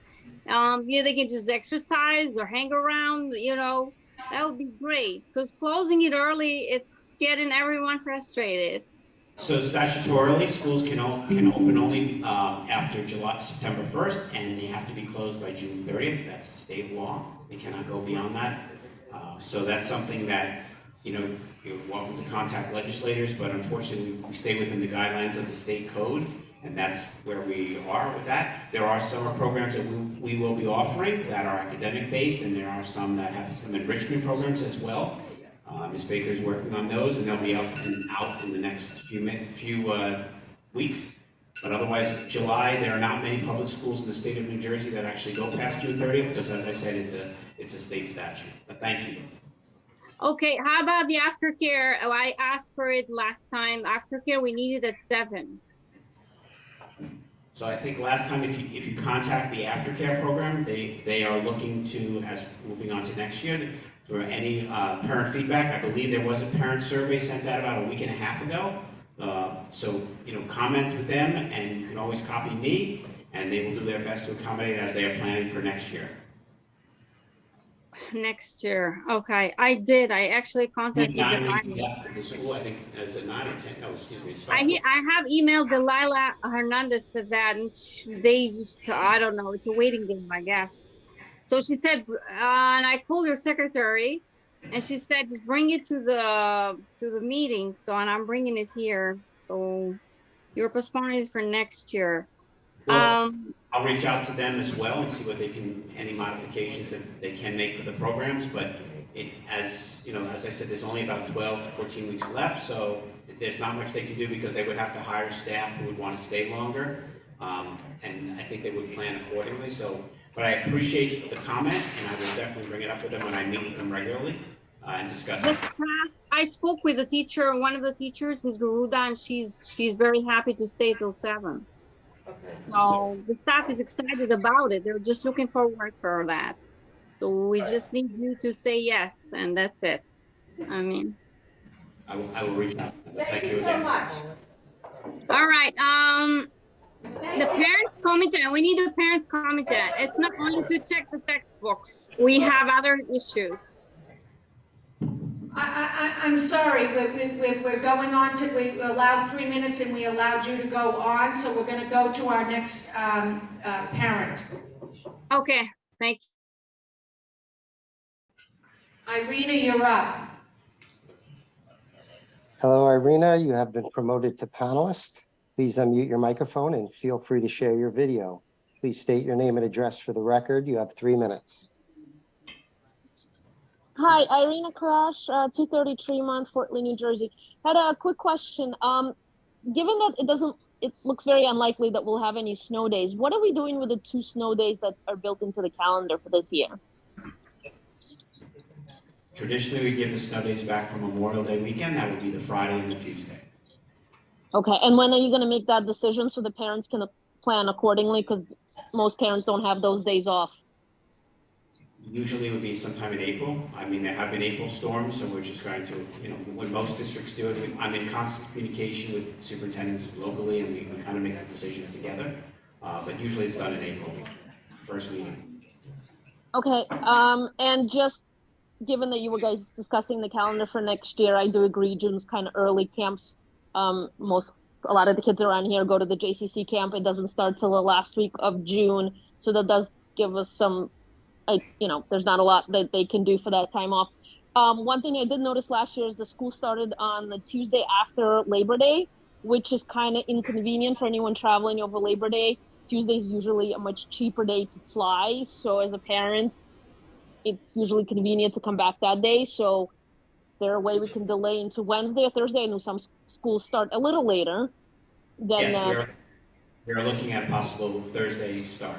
[SPEAKER 18] they can just exercise or hang around, that would be great, because closing it early, it's getting everyone frustrated.
[SPEAKER 4] So statutorily, schools can open only after September 1st, and they have to be closed by June 30th. That's state law. They cannot go beyond that. So that's something that, you're welcome to contact legislators, but unfortunately, we stay within the guidelines of the state code, and that's where we are with that. There are summer programs that we will be offering that are academic-based, and there are some that have some enrichment programs as well. Ms. Baker is working on those, and they'll be up and out in the next few weeks. But otherwise, July, there are not many public schools in the state of New Jersey that actually go past June 30th, because as I said, it's a state statute. But thank you.
[SPEAKER 18] Okay, how about the aftercare? Oh, I asked for it last time. Aftercare, we need it at 7.
[SPEAKER 4] So I think last time, if you contact the aftercare program, they are looking to, as moving on to next year, for any parent feedback. I believe there was a parent survey sent out about a week and a half ago. So, comment with them, and you can always copy me, and they will do their best to accommodate as they are planning for next year.
[SPEAKER 18] Next year. Okay, I did. I actually contacted
[SPEAKER 4] 9 weeks
[SPEAKER 18] Delilah.
[SPEAKER 4] left of the school, I think, is it 9 or 10? No, excuse me, it's
[SPEAKER 18] I
[SPEAKER 4] 5.
[SPEAKER 18] have emailed Delilah Hernandez to that, and they just, I don't know, it's a waiting game, I guess. So she said, and I called her secretary, and she said, just bring it to the meeting. So, and I'm bringing it here. So you're postponing it for next year.
[SPEAKER 4] Well, I'll reach out to them as well and see what any modifications that they can make for the programs, but as I said, there's only about 12 to 14 weeks left, so there's not much they can do because they would have to hire staff who would want to stay longer, and I think they would plan accordingly, but I appreciate the comment, and I will definitely bring it up with them when I meet with them regularly and discuss
[SPEAKER 18] The
[SPEAKER 4] it.
[SPEAKER 18] staff, I spoke with the teacher, one of the teachers, Ms. Garuda, and she's very happy to stay till 7.
[SPEAKER 9] Okay.
[SPEAKER 18] So the staff is excited about it. They're just looking forward for that. So we just need you to say yes, and that's it. I mean,
[SPEAKER 4] I will reach out.
[SPEAKER 2] Thank you so
[SPEAKER 4] again.
[SPEAKER 2] much.
[SPEAKER 18] all right. The parents committee. We need a parents committee. It's not only to check the textbooks. We have other issues.
[SPEAKER 2] I'm sorry, we're going on to, we allowed 3 minutes and we allowed you to go on, so we're gonna go to our next parent.
[SPEAKER 18] Okay, thank
[SPEAKER 2] you. Irina, you're up.
[SPEAKER 17] Hello, Irina. You have been promoted to panelist. Please unmute your microphone and feel free to share your video. Please state your name and address for the record. You have 3 minutes.
[SPEAKER 19] Hi, Irina Karash, 230 Tremont, Fort Lee, New Jersey. Had a quick question. Given that it looks very unlikely that we'll have any snow days, what are we doing with the 2 snow days that are built into the calendar for this year?
[SPEAKER 4] Traditionally, we give the snow days back for Memorial Day weekend. That would be the Friday and the Tuesday.
[SPEAKER 19] Okay, and when are you going to make that decision so the parents can plan accordingly? Because most parents don't have those days off.
[SPEAKER 4] Usually it would be sometime in April. I mean, there have been April storms, so we're just going to, when most districts do it, I'm in constant communication with superintendents locally, and we kind of make the decisions together. But usually it's done in April, first meeting. Okay,
[SPEAKER 19] and just given that you were guys discussing the calendar for next year, I do agree June's kind of early. Camps. A lot of the kids around here go to the JCC camp. It doesn't start till the last week of June, so that does give us some. There's not a lot that they can do for that time off. One thing I did notice last year is the school started on the Tuesday after Labor Day, which is kind of inconvenient for anyone traveling over Labor Day. Tuesday is usually a much cheaper day to fly, so as a parent, it's usually convenient to come back that day. So is there a way we can delay into Wednesday or Thursday? I know some schools start a little later than.
[SPEAKER 4] Yes, we're looking at a possible Thursday start.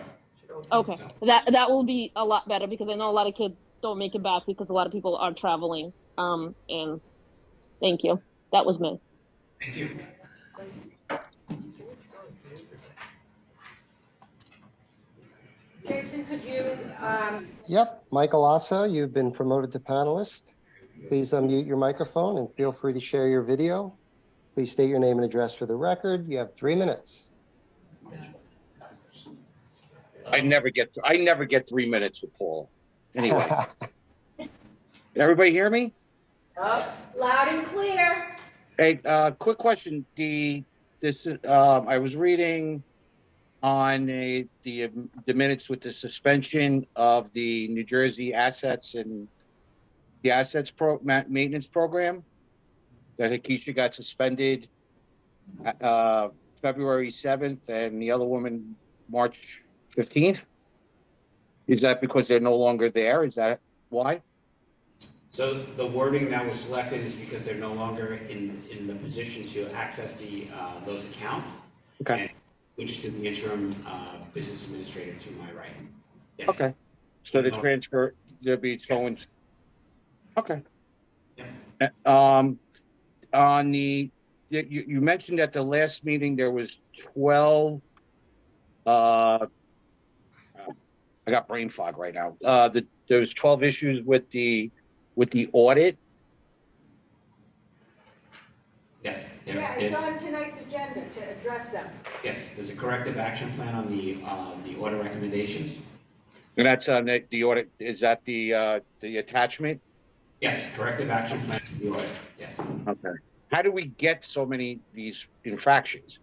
[SPEAKER 19] Okay, that will be a lot better because I know a lot of kids don't make it back because a lot of people are traveling. And thank you. That was me.
[SPEAKER 4] Thank you.
[SPEAKER 2] Jason, could you?
[SPEAKER 17] Yep, Michael Assa, you've been promoted to panelist. Please unmute your microphone and feel free to share your video. Please state your name and address for the record. You have 3 minutes.
[SPEAKER 20] I never get 3 minutes with Paul. Anyway, can everybody hear me?
[SPEAKER 2] Loud and clear.
[SPEAKER 20] Hey, quick question. I was reading on the minutes with the suspension of the New Jersey assets and the assets maintenance program that Hakisha got suspended February 7th and the other woman March 15th. Is that because they're no longer there? Is that why?
[SPEAKER 4] So the wording that was selected is because they're no longer in the position to access those accounts.
[SPEAKER 20] Okay.
[SPEAKER 4] And switch to the interim business administrator to my right. Yes.
[SPEAKER 20] Okay. So the transfer, there'll be someone's. Okay. On you mentioned at the last meeting, there was 12, I got brain fog right now. There's 12 issues with the audit.
[SPEAKER 4] Yes.
[SPEAKER 2] Yeah, it's on tonight's agenda to address them.
[SPEAKER 4] Yes, there's a corrective action plan on the audit recommendations.
[SPEAKER 20] And that's on the audit, is that the attachment?
[SPEAKER 4] Yes, corrective action plan to the audit, yes.
[SPEAKER 20] Okay. How do we get so many these infractions?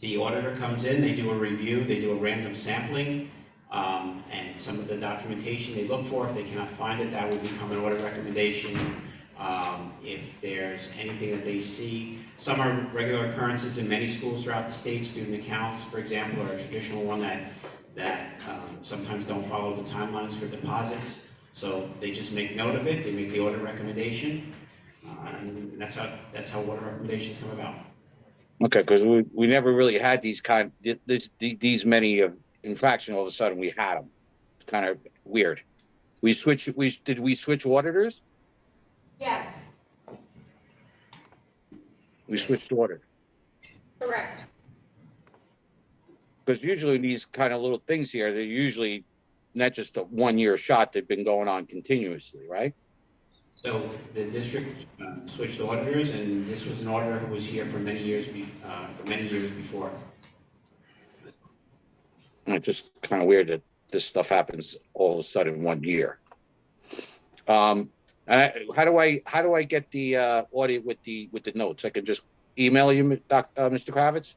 [SPEAKER 4] The auditor comes in, they do a review, they do a random sampling, and some of the documentation they look for, if they cannot find it, that will become an audit recommendation. If there's anything that they see, some are regular occurrences in many schools throughout the state. Student accounts, for example, are a traditional one that sometimes don't follow the timelines for deposits. So they just make note of it, they make the audit recommendation, and that's how audit recommendations come about.
[SPEAKER 20] Okay, because we never really had these many of infraction. All of a sudden we had them. It's kind of weird. Did we switch auditors?
[SPEAKER 2] Yes,
[SPEAKER 20] We switched auditors.
[SPEAKER 2] correct.
[SPEAKER 20] Because usually these kind of little things here, they're usually not just a 1 year shot. They've been going on continuously, right?
[SPEAKER 4] So the district switched auditors, and this was an auditor who was here for many years before.
[SPEAKER 20] And it's just kind of weird that this stuff happens all of a sudden in 1 year. And how do I get the audit with the notes? I can just email you, Mr. Kravitz?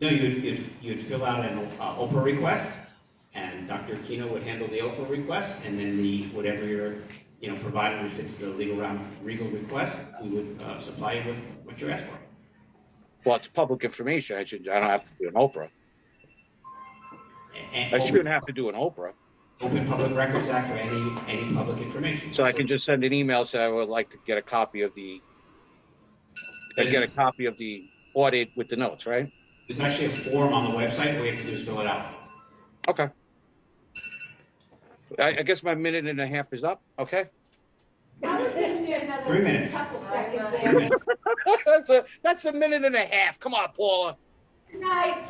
[SPEAKER 4] No, you'd fill out an OPRA request, and Dr. Aquino would handle the OPRA request, and then whatever you're provided, if it's the legal request, we would supply you with what you're asked for.
[SPEAKER 20] Well, it's public information. I don't have to do an Oprah. I shouldn't have to do an Oprah.
[SPEAKER 4] Open Public Records Act or any public information.
[SPEAKER 20] So I can just send an email saying I would like to get a copy of the audit with the notes, right?
[SPEAKER 4] There's actually a form on the website. All you have to do is fill it out.
[SPEAKER 20] Okay. I guess my minute and a half is up. Okay.
[SPEAKER 2] I was giving you another
[SPEAKER 4] 3 minutes.
[SPEAKER 2] couple seconds there.
[SPEAKER 20] That's a minute and a half. Come on, Paula.
[SPEAKER 2] Good night.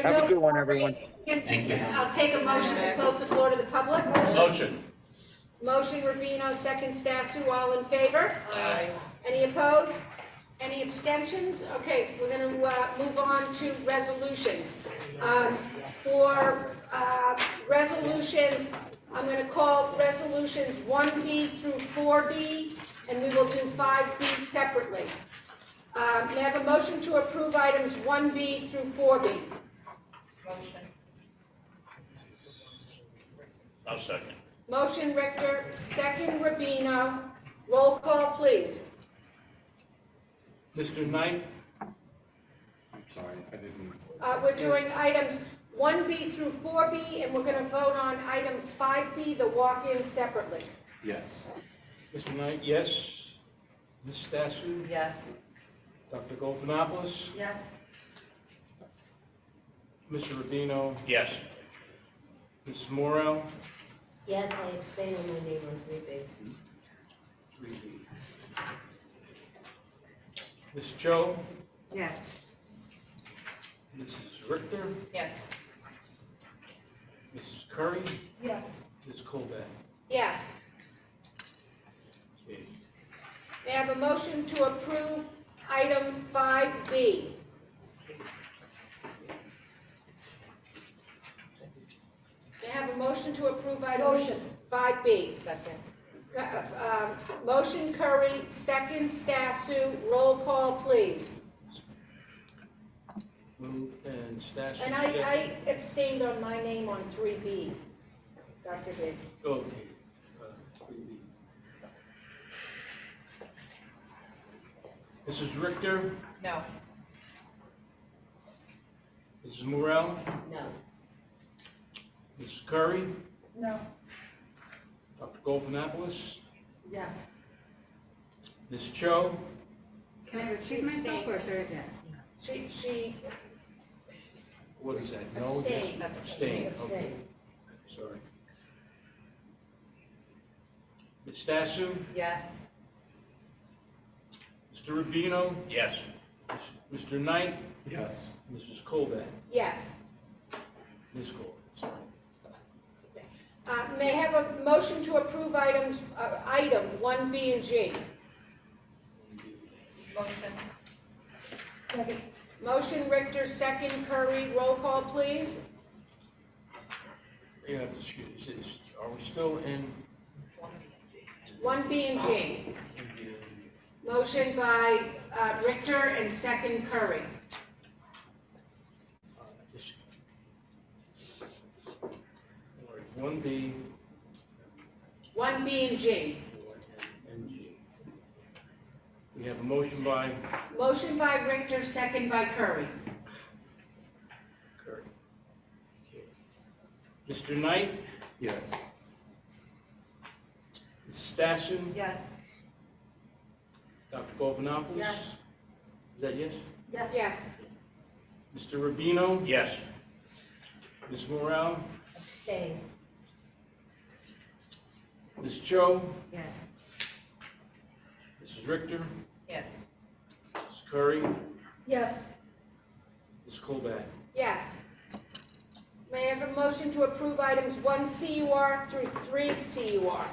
[SPEAKER 20] Have a good one, everyone.
[SPEAKER 4] Thank you.
[SPEAKER 2] I'll take a motion to close the floor to the public.
[SPEAKER 10] Motion.
[SPEAKER 2] Motion Rubino, second Stasu, all in favor?
[SPEAKER 8] Aye.
[SPEAKER 2] Any opposed? Any abstentions? Okay, we're going to move on to resolutions. For resolutions, I'm going to call resolutions 1B through 4B, and we will do 5B separately. May I have a motion to approve items 1B through 4B?
[SPEAKER 8] Motion.
[SPEAKER 10] I'll second.
[SPEAKER 2] Motion Richter, second Rubino. Roll call, please.
[SPEAKER 3] Mr. Knight,
[SPEAKER 5] I'm sorry, I didn't.
[SPEAKER 2] We're doing items 1B through 4B, and we're going to vote on item 5B, the walk-in, separately.
[SPEAKER 5] Yes.
[SPEAKER 3] Mr. Knight, yes. Ms. Stasu,
[SPEAKER 8] Yes.
[SPEAKER 3] Dr. Golfinopoulos,
[SPEAKER 16] Yes.
[SPEAKER 3] Mr. Rubino,
[SPEAKER 10] Yes.
[SPEAKER 3] Mrs. Morel,
[SPEAKER 1] Yes, I abstain on my name on 3B.
[SPEAKER 3] Ms. Cho,
[SPEAKER 16] Yes.
[SPEAKER 3] Mrs. Richter,
[SPEAKER 8] Yes.
[SPEAKER 3] Mrs. Curry,
[SPEAKER 16] Yes.
[SPEAKER 3] Ms. Colbeck.
[SPEAKER 2] Yes. May I have a motion to approve item 5B? May I have a motion to approve item 5B?
[SPEAKER 8] Second.
[SPEAKER 2] Motion Curry, second Stasu. Roll call, please.
[SPEAKER 3] Moved and Stasu.
[SPEAKER 2] And I abstained on my name on 3B. Dr. Big.
[SPEAKER 3] Okay. 3B. Mrs. Richter,
[SPEAKER 8] No.
[SPEAKER 3] Mrs. Morel,
[SPEAKER 1] No.
[SPEAKER 3] Mrs. Curry,
[SPEAKER 16] No.
[SPEAKER 3] Dr. Golfinopoulos,
[SPEAKER 16] Yes.
[SPEAKER 3] Ms. Cho,
[SPEAKER 16] Can I recuse myself or should I again?
[SPEAKER 2] She
[SPEAKER 3] what is that? No?
[SPEAKER 2] Abstain.
[SPEAKER 3] Abstain, okay.
[SPEAKER 2] Abstain.
[SPEAKER 3] Sorry. Ms. Stasu,
[SPEAKER 8] Yes.
[SPEAKER 3] Mr. Rubino,
[SPEAKER 10] Yes.
[SPEAKER 3] Mr. Knight,
[SPEAKER 5] Yes.
[SPEAKER 3] Mrs. Colbeck.
[SPEAKER 2] Yes.
[SPEAKER 3] Ms. Colbeck, sorry.
[SPEAKER 2] May I have a motion to approve item 1B and G?
[SPEAKER 8] Motion.
[SPEAKER 11] Second.
[SPEAKER 2] Motion Richter, second Curry, roll call, please.
[SPEAKER 3] You have to excuse, are we still in?
[SPEAKER 2] 1B and G. Motion by Richter and second Curry.
[SPEAKER 3] All right, 1B
[SPEAKER 2] 1B and G.
[SPEAKER 3] and G. We have a motion by
[SPEAKER 2] Motion by Richter, second by Curry.
[SPEAKER 3] Curry. Okay. Mr. Knight,
[SPEAKER 5] Yes.
[SPEAKER 3] Mrs. Stasu,
[SPEAKER 8] Yes.
[SPEAKER 3] Dr. Govinopoulos?
[SPEAKER 8] Yes.
[SPEAKER 3] Is that yes?
[SPEAKER 2] Yes. Yes.
[SPEAKER 3] Mr. Rubino?
[SPEAKER 10] Yes.
[SPEAKER 3] Ms. Morel?
[SPEAKER 11] Abstain.
[SPEAKER 3] Ms. Cho?
[SPEAKER 11] Yes.
[SPEAKER 3] Mrs. Richter?
[SPEAKER 8] Yes.
[SPEAKER 3] Ms. Curry?
[SPEAKER 11] Yes.
[SPEAKER 3] Ms. Colbeck?
[SPEAKER 2] Yes. May I have a motion to approve items 1 CUR through 3 CUR?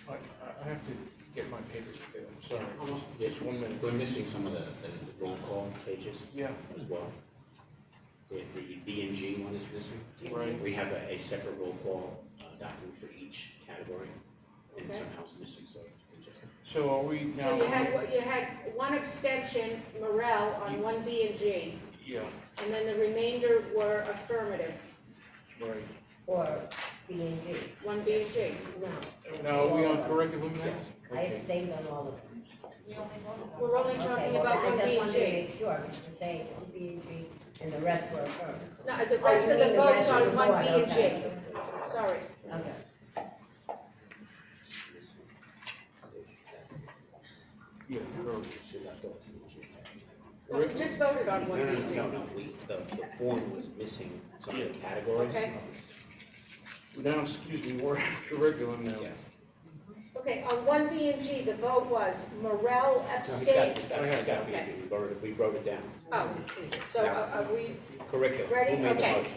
[SPEAKER 3] I have to get my papers together, I'm sorry.
[SPEAKER 4] Just 1 minute. We're missing some of the roll call pages.
[SPEAKER 3] Yeah.
[SPEAKER 4] As well. The B and G one is missing.
[SPEAKER 3] Right.
[SPEAKER 4] We have a separate roll call document for each category, and
[SPEAKER 2] Okay.
[SPEAKER 4] somehow it's missing, so.
[SPEAKER 3] So are we now?
[SPEAKER 2] So you had one abstention, Morel, on 1B and G,
[SPEAKER 3] Yeah,
[SPEAKER 2] and then the remainder were affirmative,
[SPEAKER 3] right.
[SPEAKER 11] Or B and G.
[SPEAKER 2] 1B and G.
[SPEAKER 11] No.
[SPEAKER 3] Now, are we on curriculum next?
[SPEAKER 11] I abstained on all of them.
[SPEAKER 2] We're only talking about 1B and G.
[SPEAKER 11] Sure, Mr. Day, 1B and G, and the rest were affirmed.
[SPEAKER 2] No, the rest
[SPEAKER 11] you
[SPEAKER 2] of the
[SPEAKER 11] mean the
[SPEAKER 2] votes
[SPEAKER 11] rest of
[SPEAKER 2] on
[SPEAKER 11] the board,
[SPEAKER 2] 1B and G.
[SPEAKER 11] okay.
[SPEAKER 2] Sorry.
[SPEAKER 11] Okay.
[SPEAKER 3] Yeah, Curry.
[SPEAKER 2] No, we just voted on 1B and G.
[SPEAKER 4] No, the form was missing some of the categories.
[SPEAKER 2] Okay.
[SPEAKER 3] Now, excuse me, we're at curriculum now.
[SPEAKER 2] Okay, on 1B and G, the vote was Morel abstained. Okay.
[SPEAKER 4] We wrote it down.
[SPEAKER 2] Oh, so are we
[SPEAKER 4] Curriculum.
[SPEAKER 2] ready?
[SPEAKER 4] Who made the
[SPEAKER 2] Okay.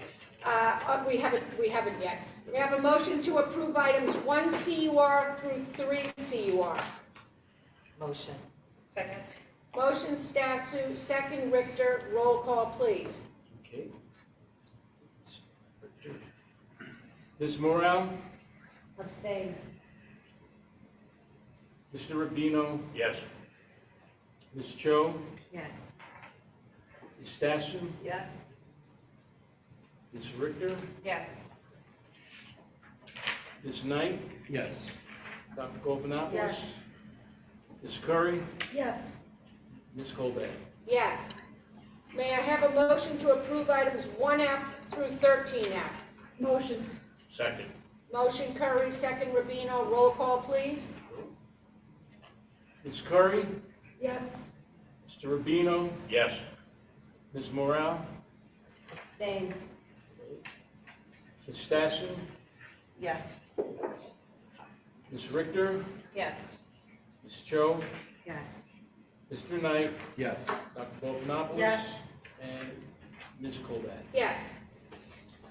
[SPEAKER 4] motion?
[SPEAKER 2] We haven't yet. We have a motion to approve items 1 CUR through 3 CUR.
[SPEAKER 8] Motion. Second.
[SPEAKER 2] Motion Stasu, second Richter, roll call, please.
[SPEAKER 3] Okay. Ms. Morel?
[SPEAKER 11] Abstain.
[SPEAKER 3] Mr. Rubino?
[SPEAKER 10] Yes.
[SPEAKER 3] Ms. Cho?
[SPEAKER 11] Yes.
[SPEAKER 3] Ms. Stasu?
[SPEAKER 8] Yes.
[SPEAKER 3] Ms. Richter?
[SPEAKER 8] Yes.
[SPEAKER 3] Ms. Knight?
[SPEAKER 5] Yes.
[SPEAKER 3] Dr. Govinopoulos?
[SPEAKER 2] Yes.
[SPEAKER 3] Ms. Curry?
[SPEAKER 11] Yes.
[SPEAKER 3] Ms. Colbeck?
[SPEAKER 2] Yes. May I have a motion to approve items 1F through 13F?
[SPEAKER 11] Motion.
[SPEAKER 10] Second.
[SPEAKER 2] Motion Curry, second Rubino, roll call, please.
[SPEAKER 3] Ms. Curry?
[SPEAKER 11] Yes.
[SPEAKER 3] Mr. Rubino?
[SPEAKER 10] Yes.
[SPEAKER 3] Ms. Morel?
[SPEAKER 11] Abstain.
[SPEAKER 3] Ms. Stasu?
[SPEAKER 8] Yes.
[SPEAKER 3] Ms. Richter?
[SPEAKER 8] Yes.
[SPEAKER 3] Ms. Cho?
[SPEAKER 11] Yes.
[SPEAKER 3] Mr. Knight?
[SPEAKER 5] Yes.
[SPEAKER 3] Dr. Govinopoulos?
[SPEAKER 8] Yes.
[SPEAKER 3] And Ms. Colbeck?
[SPEAKER 2] Yes.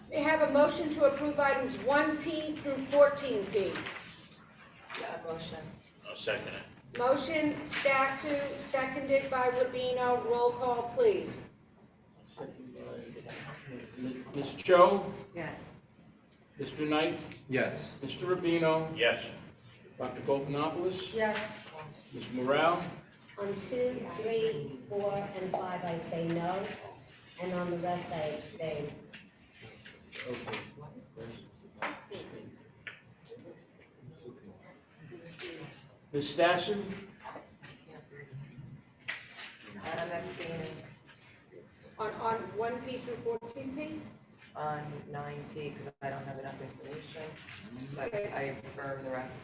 [SPEAKER 2] May I have a motion to approve items 1P through 14P?
[SPEAKER 8] Yeah, motion.
[SPEAKER 10] I'll second it.
[SPEAKER 2] Motion Stasu, seconded by Rubino, roll call, please.
[SPEAKER 3] Second by Ms. Cho?
[SPEAKER 11] Yes.
[SPEAKER 3] Mr. Knight?
[SPEAKER 5] Yes.
[SPEAKER 3] Mr. Rubino?
[SPEAKER 10] Yes.
[SPEAKER 3] Dr. Govinopoulos?
[SPEAKER 11] Yes.
[SPEAKER 3] Ms. Morel?
[SPEAKER 11] On 2, 3, 4, and 5, I say no, and on the rest, I abstain.
[SPEAKER 3] Okay. Ms. Stasu?
[SPEAKER 8] I'm abstaining
[SPEAKER 2] On 1P through 14P?
[SPEAKER 8] on 9P because I don't have enough information, but I affirm the rest.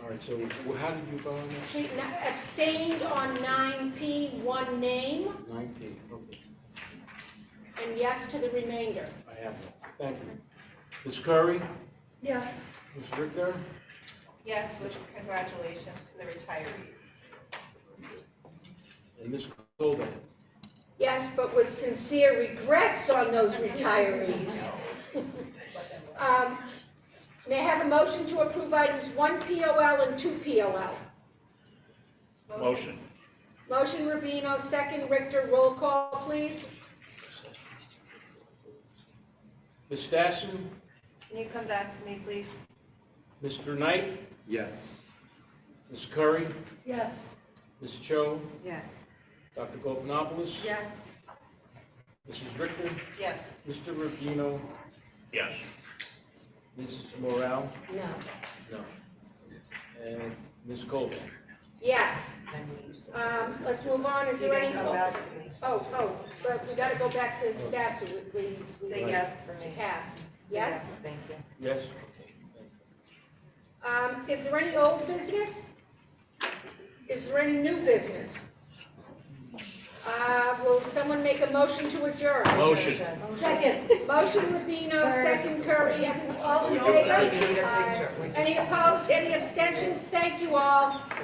[SPEAKER 3] All right, so how did you vote on that?
[SPEAKER 2] She abstained on 9P, one name,
[SPEAKER 3] 19, okay.
[SPEAKER 2] and yes to the remainder.
[SPEAKER 3] I have that. Thank you. Ms. Curry?
[SPEAKER 11] Yes.
[SPEAKER 3] Ms. Richter?
[SPEAKER 21] Yes, with congratulations to the retirees.
[SPEAKER 3] And Ms. Colvin?
[SPEAKER 2] Yes, but with sincere regrets on those retirees. May I have a motion to approve items 1 POL and 2 POL?
[SPEAKER 10] Motion.
[SPEAKER 2] Motion Rubino, second Richter, roll call, please.
[SPEAKER 3] Ms. Stassen?
[SPEAKER 8] Can you come back to me, please?
[SPEAKER 3] Mr. Knight?
[SPEAKER 5] Yes.
[SPEAKER 3] Ms. Curry?
[SPEAKER 11] Yes.
[SPEAKER 3] Ms. Cho?
[SPEAKER 8] Yes.
[SPEAKER 3] Dr. Gopanopoulos?
[SPEAKER 2] Yes.
[SPEAKER 3] Mrs. Richter?
[SPEAKER 8] Yes.
[SPEAKER 3] Mr. Rubino?
[SPEAKER 10] Yes.
[SPEAKER 3] Mrs. Morale?
[SPEAKER 2] No.
[SPEAKER 3] No. And Ms. Colvin?
[SPEAKER 2] Yes. Let's move on, is
[SPEAKER 8] You
[SPEAKER 2] there
[SPEAKER 8] didn't
[SPEAKER 2] any?
[SPEAKER 8] come back to me.
[SPEAKER 2] But we gotta go back to Stasu, we.
[SPEAKER 8] Say yes for me.
[SPEAKER 2] Passed.
[SPEAKER 8] Say
[SPEAKER 2] Yes?
[SPEAKER 8] Thank you.
[SPEAKER 3] Yes.
[SPEAKER 2] Is there any old business? Is there any new business? Will someone make a motion to adjourn?
[SPEAKER 10] Motion.
[SPEAKER 2] Second. Motion Rubino, second Curry, all in favor? Any opposed, any abstentions? Thank you all.